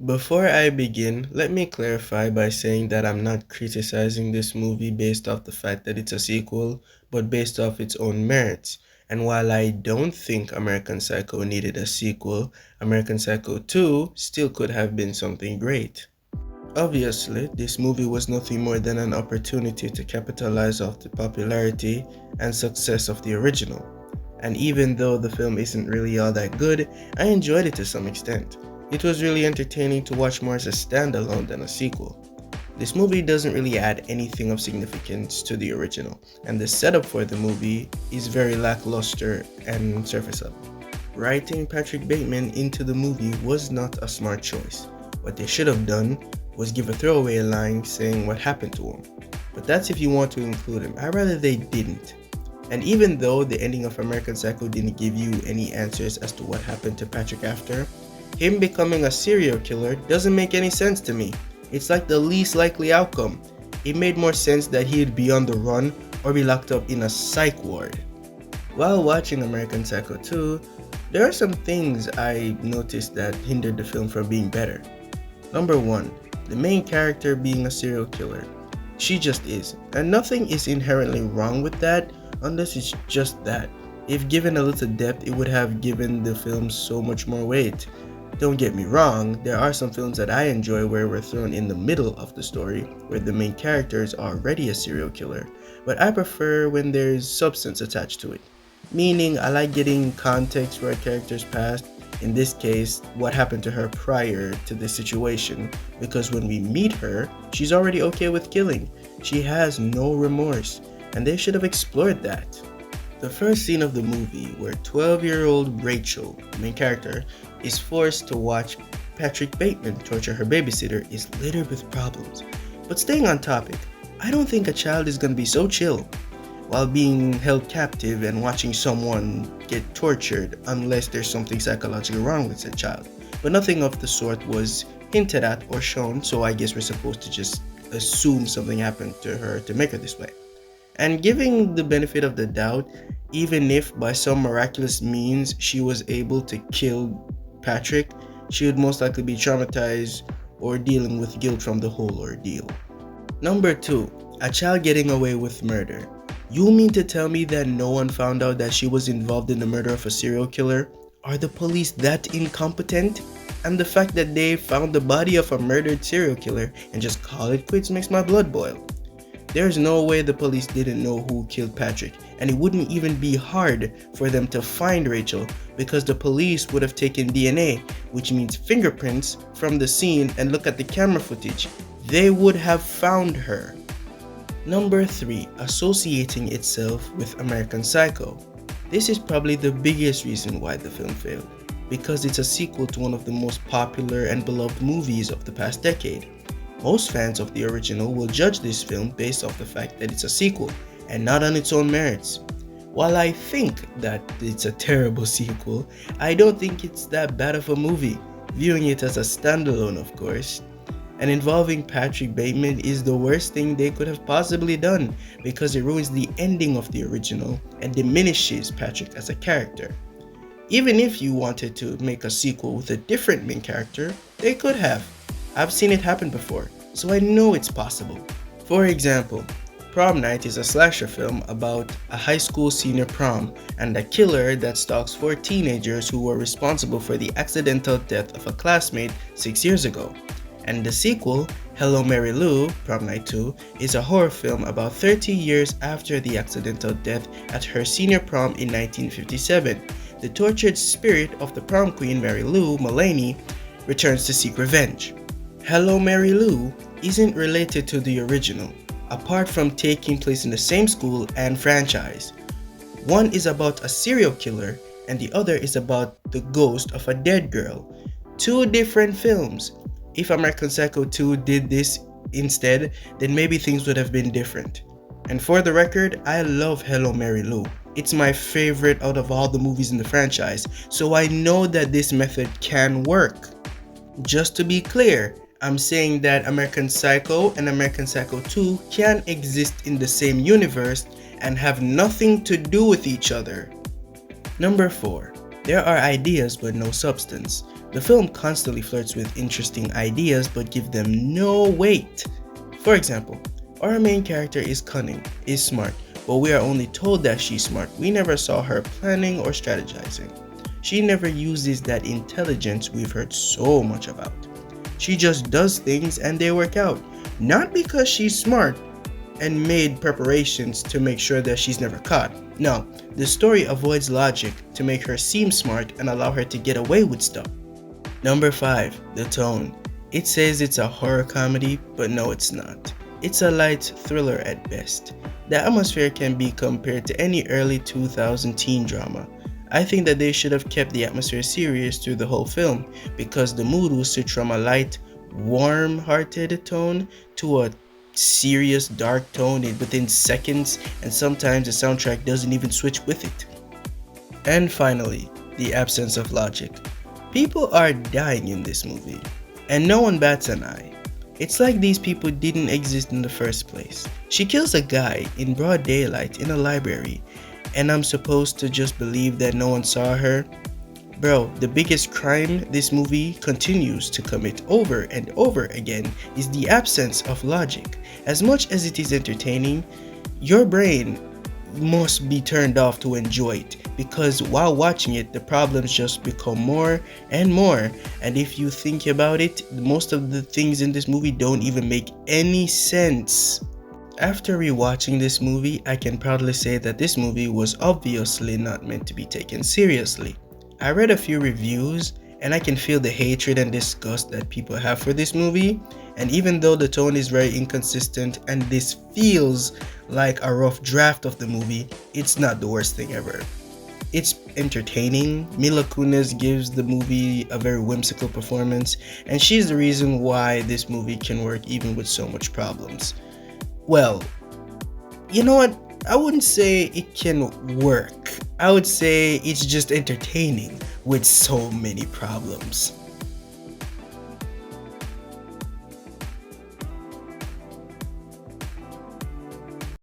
Before I begin, let me clarify by saying that I'm not criticizing this movie based off the fact that it's a sequel, but based off its own merits. And while I don't think American Psycho needed a sequel, American Psycho 2 still could have been something great. Obviously, this movie was nothing more than an opportunity to capitalize off the popularity and success of the original. And even though the film isn't really all that good, I enjoyed it to some extent. It was really entertaining to watch more as a standalone than a sequel. This movie doesn't really add anything of significance to the original, and the setup for the movie is very lackluster and surface level. Writing Patrick Bateman into the movie was not a smart choice. What they should have done was give a throwaway line saying what happened to him. But that's if you want to include him. I'd rather they didn't. And even though the ending of American Psycho didn't give you any answers as to what happened to Patrick after, him becoming a serial killer doesn't make any sense to me. It's like the least likely outcome. It made more sense that he'd be on the run or be locked up in a psych ward. While watching American Psycho 2, there are some things I noticed that hindered the film from being better. Number 1, the main character being a serial killer. She just is, and nothing is inherently wrong with that unless it's just that. If given a little depth, it would have given the film so much more weight. Don't get me wrong, there are some films that I enjoy where we're thrown in the middle of the story, where the main character is already a serial killer, but I prefer when there's substance attached to it. Meaning, I like getting context for a character's past, in this case, what happened to her prior to this situation, because when we meet her, she's already okay with killing. She has no remorse, and they should have explored that. The first scene of the movie, where 12-year-old Rachel, the main character, is forced to watch Patrick Bateman torture her babysitter, is littered with problems. But staying on topic, I don't think a child is gonna be so chill while being held captive and watching someone get tortured unless there's something psychologically wrong with the child. But nothing of the sort was hinted at or shown, so I guess we're supposed to just assume something happened to her to make her this way. And giving the benefit of the doubt, even if by some miraculous means she was able to kill Patrick, she would most likely be traumatized or dealing with guilt from the whole ordeal. Number 2, a child getting away with murder. You mean to tell me that no one found out that she was involved in the murder of a serial killer? Are the police that incompetent? And the fact that they found the body of a murdered serial killer and just call it quits makes my blood boil. There's no way the police didn't know who killed Patrick, and it wouldn't even be hard for them to find Rachel because the police would have taken DNA, which means fingerprints, from the scene and look at the camera footage. They would have found her. Number 3, associating itself with American Psycho. This is probably the biggest reason why the film failed, because it's a sequel to one of the most popular and beloved movies of the past decade. Most fans of the original will judge this film based off the fact that it's a sequel and not on its own merits. While I think that it's a terrible sequel, I don't think it's that bad of a movie, viewing it as a standalone of course. And involving Patrick Bateman is the worst thing they could have possibly done because it ruins the ending of the original and diminishes Patrick as a character. Even if you wanted to make a sequel with a different main character, they could have. I've seen it happen before, so I know it's possible. For example, Prom Night is a slasher film about a high school senior prom and a killer that stalks 4 teenagers who were responsible for the accidental death of a classmate 6 years ago. And the sequel, Hello Mary Lou, Prom Night 2, is a horror film about 30 years after the accidental death at her senior prom in 1957. The tortured spirit of the prom queen Mary Lou Mullaney returns to seek revenge. Hello Mary Lou isn't related to the original, apart from taking place in the same school and franchise. One is about a serial killer and the other is about the ghost of a dead girl. 2 different films. If American Psycho 2 did this instead, then maybe things would have been different. And for the record, I love Hello Mary Lou. It's my favorite out of all the movies in the franchise, so I know that this method can work. Just to be clear, I'm saying that American Psycho and American Psycho 2 can exist in the same universe and have nothing to do with each other. Number 4. There are ideas but no substance. The film constantly flirts with interesting ideas but give them no weight. For example, our main character is cunning, is smart, but we are only told that she's smart. We never saw her planning or strategizing. She never uses that intelligence we've heard so much about. She just does things and they work out. Not because she's smart and made preparations to make sure that she's never caught. No, the story avoids logic to make her seem smart and allow her to get away with stuff. Number 5. The tone. It says it's a horror comedy, but no it's not. It's a light thriller at best. The atmosphere can be compared to any early 2000 teen drama. I think that they should have kept the atmosphere serious through the whole film because the mood will switch from a light, warm-hearted tone to a serious, dark tone within seconds, and sometimes the soundtrack doesn't even switch with it. And finally, the absence of logic. People are dying in this movie, and no one bats an eye. It's like these people didn't exist in the first place. She kills a guy in broad daylight in a library, and I'm supposed to just believe that no one saw her? Bro, the biggest crime this movie continues to commit over and over again is the absence of logic. As much as it is entertaining, your brain must be turned off to enjoy it, because while watching it, the problems just become more and more, and if you think about it, most of the things in this movie don't even make any sense. After rewatching this movie, I can proudly say that this movie was obviously not meant to be taken seriously. I read a few reviews and I can feel the hatred and disgust that people have for this movie, and even though the tone is very inconsistent and this feels like a rough draft of the movie, it's not the worst thing ever. It's entertaining. Mila Kunis gives the movie a very whimsical performance, and she's the reason why this movie can work even with so much problems. Well, you know what? I wouldn't say it can work. I would say it's just entertaining with so many problems.